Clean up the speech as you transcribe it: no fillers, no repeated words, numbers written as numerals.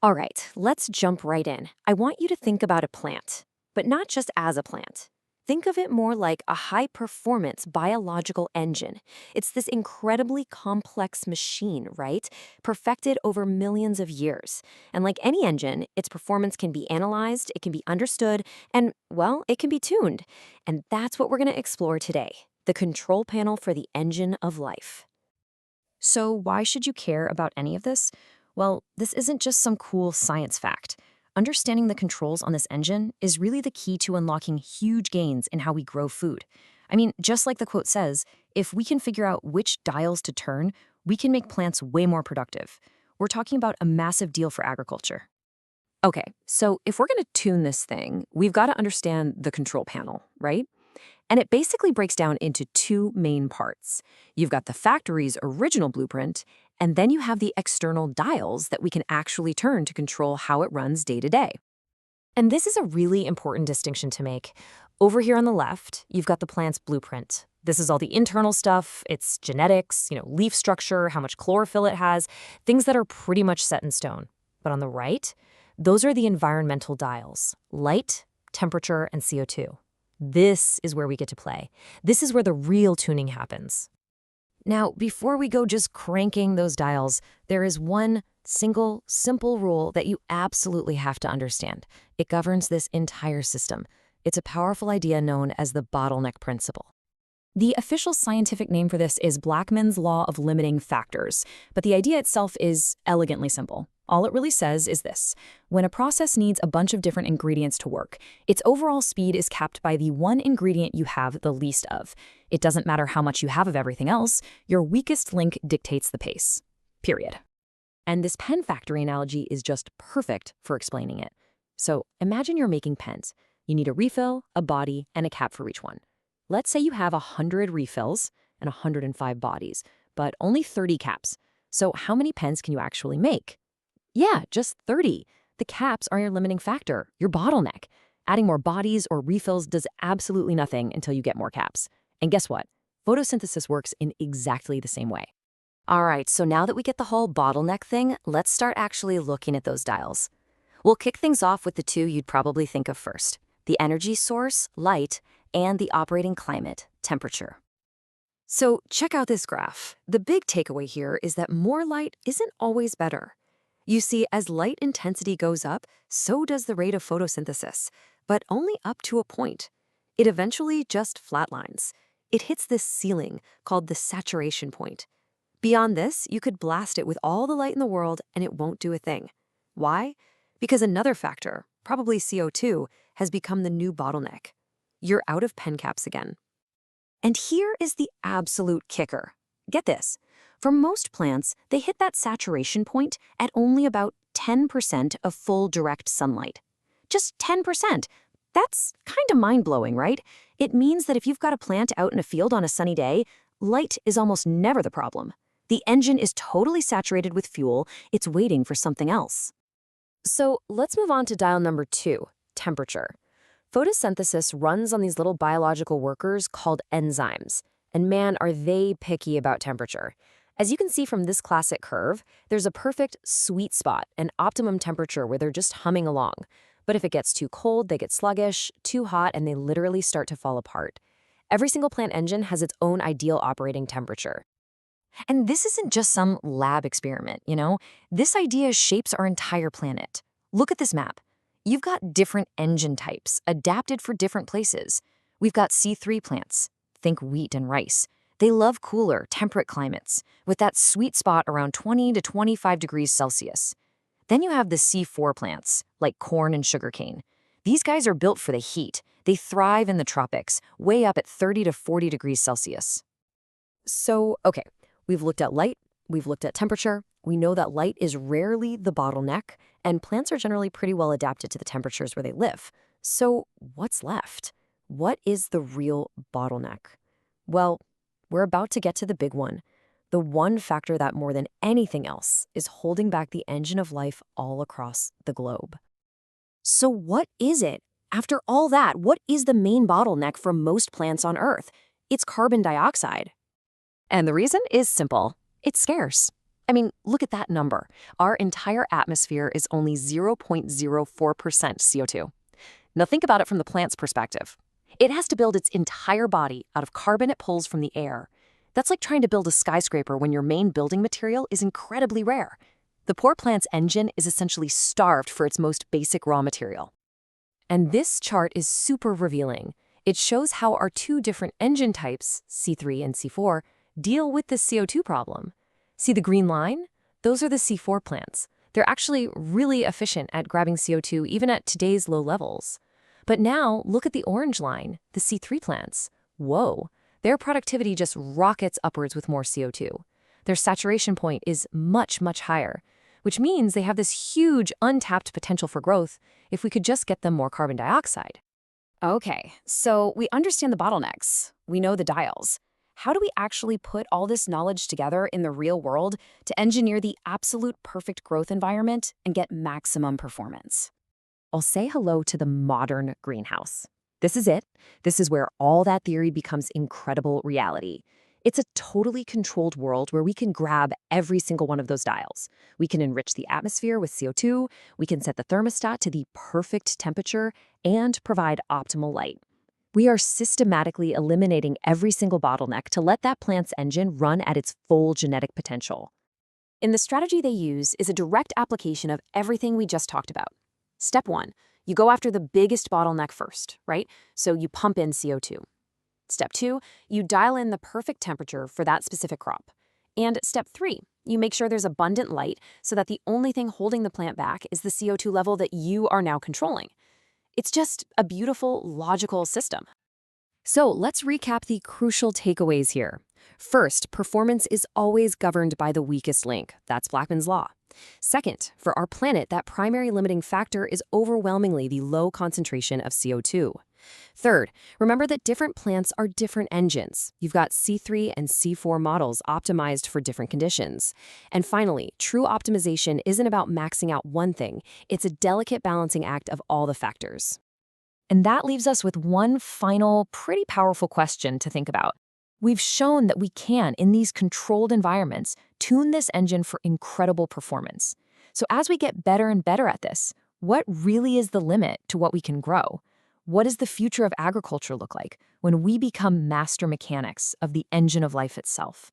All right, let's jump right in. I want you to think about a plant, but not just as a plant. Think of it more like a high performance biological engine. It's this incredibly complex machine, right? Perfected over millions of years. And like any engine, its performance can be analyzed, it can be understood, and, well, it can be tuned. And that's what we're going to explore today, the control panel for the engine of life. So, why should you care about any of this? Well, this isn't just some cool science fact. Understanding the controls on this engine is really the key to unlocking huge gains in how we grow food. I mean, just like the quote says, if we can figure out which dials to turn, we can make plants way more productive. We're talking about a massive deal for agriculture. Okay, so if we're going to tune this thing, we've got to understand the control panel, right? And it basically breaks down into two main parts. You've got the factory's original blueprint, and then you have the external dials that we can actually turn to control how it runs day to day. And this is a really important distinction to make. Over here on the left, you've got the plant's blueprint. This is all the internal stuff, its genetics, leaf structure, how much chlorophyll it has, things that are pretty much set in stone. But on the right, those are the environmental dials: light, temperature, and CO2. This is where we get to play. This is where the real tuning happens. Now, before we go just cranking those dials, there is one single, simple rule that you absolutely have to understand. It governs this entire system. It's a powerful idea known as the bottleneck principle. The official scientific name for this is Blackman's law of limiting factors, but the idea itself is elegantly simple. All it really says is this: when a process needs a bunch of different ingredients to work, its overall speed is capped by the one ingredient you have the least of. It doesn't matter how much you have of everything else, your weakest link dictates the pace. Period. And this pen factory analogy is just perfect for explaining it. So imagine you're making pens. You need a refill, a body, and a cap for each one. Let's say you have 100 refills and 105 bodies, but only 30 caps. So how many pens can you actually make? Yeah, just 30. The caps are your limiting factor, your bottleneck. Adding more bodies or refills does absolutely nothing until you get more caps. And guess what? Photosynthesis works in exactly the same way. All right, so now that we get the whole bottleneck thing, let's start actually looking at those dials. We'll kick things off with the two you'd probably think of first: the energy source, light, and the operating climate, temperature. So check out this graph. The big takeaway here is that more light isn't always better. You see, as light intensity goes up, so does the rate of photosynthesis, but only up to a point. It eventually just flatlines. It hits this ceiling called the saturation point. Beyond this, you could blast it with all the light in the world and it won't do a thing. Why? Because another factor, probably CO2, has become the new bottleneck. You're out of pen caps again. And here is the absolute kicker. Get this. For most plants, they hit that saturation point at only about 10% of full direct sunlight. Just 10%. That's kind of mind-blowing, right? It means that if you've got a plant out in a field on a sunny day, light is almost never the problem. The engine is totally saturated with fuel. It's waiting for something else. So let's move on to dial number 2, temperature. Photosynthesis runs on these little biological workers called enzymes. And man, are they picky about temperature. As you can see from this classic curve, there's a perfect sweet spot, an optimum temperature where they're just humming along. But if it gets too cold, they get sluggish, too hot, and they literally start to fall apart. Every single plant engine has its own ideal operating temperature. And this isn't just some lab experiment, This idea shapes our entire planet. Look at this map. You've got different engine types adapted for different places. We've got C3 plants. Think wheat and rice. They love cooler, temperate climates, with that sweet spot around 20 to 25 degrees Celsius. Then you have the C4 plants, like corn and sugarcane. These guys are built for the heat. They thrive in the tropics, way up at 30 to 40 degrees Celsius. So, okay, we've looked at light, we've looked at temperature. We know that light is rarely the bottleneck, and plants are generally pretty well adapted to the temperatures where they live. So what's left? What is the real bottleneck? Well, we're about to get to the big one, the one factor that more than anything else is holding back the engine of life all across the globe. So what is it? After all that, what is the main bottleneck for most plants on Earth? It's carbon dioxide. And the reason is simple. It's scarce. I mean, look at that number. Our entire atmosphere is only 0.04% CO2. Now think about it from the plant's perspective. It has to build its entire body out of carbon it pulls from the air. That's like trying to build a skyscraper when your main building material is incredibly rare. The poor plant's engine is essentially starved for its most basic raw material. And this chart is super revealing. It shows how our two different engine types, C3 and C4, deal with the CO2 problem. See the green line? Those are the C4 plants. They're actually really efficient at grabbing CO2 even at today's low levels. But now look at the orange line, the C3 plants. Whoa, their productivity just rockets upwards with more CO2. Their saturation point is much, much higher, which means they have this huge untapped potential for growth if we could just get them more carbon dioxide. Okay, so we understand the bottlenecks. We know the dials. How do we actually put all this knowledge together in the real world to engineer the absolute perfect growth environment and get maximum performance? I'll say hello to the modern greenhouse. This is it. This is where all that theory becomes incredible reality. It's a totally controlled world where we can grab every single one of those dials. We can enrich the atmosphere with CO2, we can set the thermostat to the perfect temperature, and provide optimal light. We are systematically eliminating every single bottleneck to let that plant's engine run at its full genetic potential. And the strategy they use is a direct application of everything we just talked about. Step 1, you go after the biggest bottleneck first, right? So you pump in CO2. Step 2, you dial in the perfect temperature for that specific crop. And step 3, you make sure there's abundant light so that the only thing holding the plant back is the CO2 level that you are now controlling. It's just a beautiful, logical system. So let's recap the crucial takeaways here. First, performance is always governed by the weakest link. That's Blackman's law. Second, for our planet, that primary limiting factor is overwhelmingly the low concentration of CO2. Third, remember that different plants are different engines. You've got C3 and C4 models optimized for different conditions. And finally, true optimization isn't about maxing out one thing. It's a delicate balancing act of all the factors. And that leaves us with one final, pretty powerful question to think about. We've shown that we can, in these controlled environments, tune this engine for incredible performance. So as we get better and better at this, what really is the limit to what we can grow? What does the future of agriculture look like when we become master mechanics of the engine of life itself?